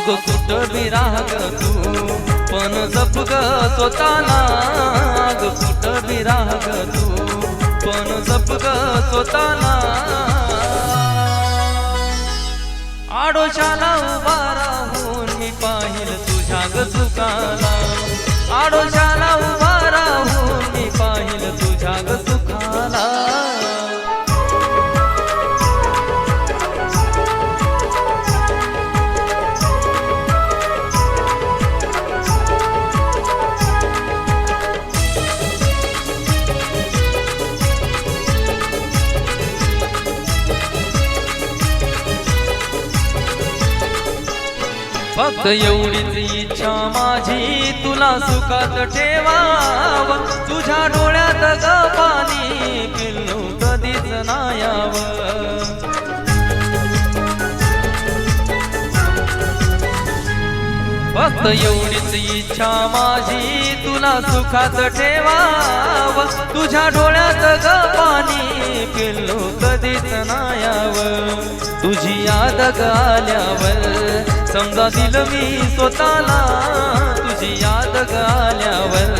अगं कुठं बी राह ग तू पण जप ग स्वतःला, अगं कुठं बी राह ग तू पण जप ग स्वतःला। आडोशाला उभा राहून मी पाहिल तुझ्या ग सुखाला, आडोशाला उभा राहून मी पाहिल तुझ्या ग सुखाला। फक्त एवढीच इच्छा माझी तुला सुखात ठेवाव, तुझ्या डोळ्यात ग पाणी पिल्लू कधीच नाही यावं। फक्त एवढीच इच्छा माझी तुला सुखात ठेवाव, तुझ्या डोळ्यात ग पाणी पिल्लू कधीच नाही यावं। तुझी याद ग आल्यावर समजा दिल मी स्वतःला, तुझी याद ग आल्यावर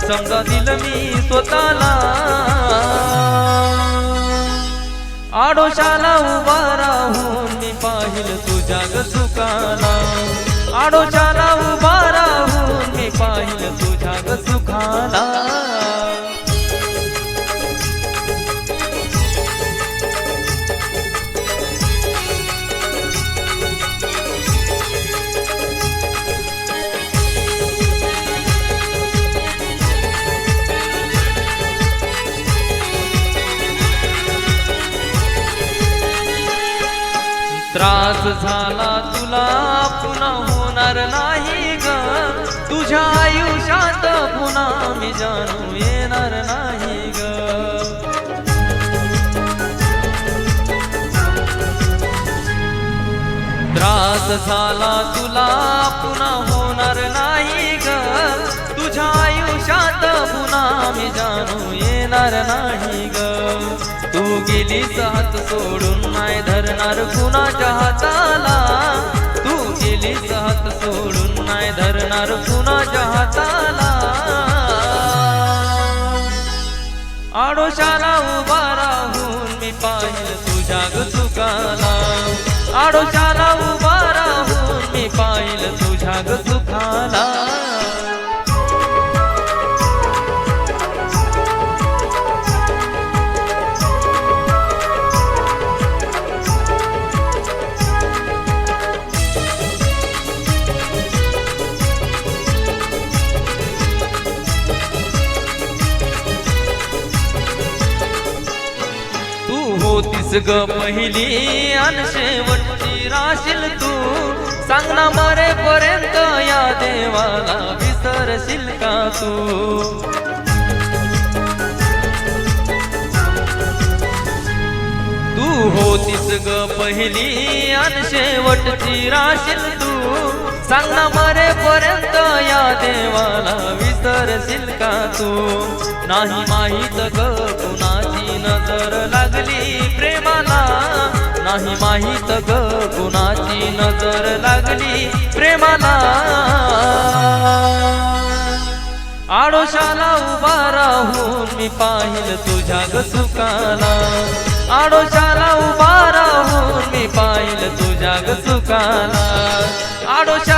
समजा दिल मी स्वतःला। आडोशाला उभा राहून मी पाहिल तुझ्या ग सुखाला, आडोशाला उभा राहून मी पाहिल तुझ्या ग सुखाला। त्रास झाला तुला पुन्हा होणार नाही ग, तुझ्या आयुष्यात पुन्हा मी जाणू येणार नाही ग। त्रास झाला तुला पुन्हा होणार नाही ग, तुझ्या आयुष्यात पुन्हा मी जाणू येणार नाही ग। तू गेलीस हात सोडून नाही धरणार कुणाच्या हाताला, तू गेलीस हात सोडून नाही धरणार कुणाच्या हाताला। आडोशाला उभा राहून मी पाहिल तुझ्या ग सुखाला, आडोशाला उभा राहून मी पाहिल तुझ्या ग सुखाला। होतीस ग पहिली अन शेवटची राशील तू, सांग ना मरेपर्यंत या देवाला विसरशील का तू। तू होतीस ग पहिली अन शेवटची राशील तू, सांग ना मरेपर्यंत या देवाला विसरशील का तू। नाही माहीत ग कुणाची नजर लागली प्रेमाला, नाही माहीत ग कुणाची नजर लागली प्रेमाला। आडोशाला उभा राहून मी पाहिल तुझ्या ग सुखाला, आडोशाला उभा राहून मी पाहिल तुझ्या ग सुखाला। आडोशा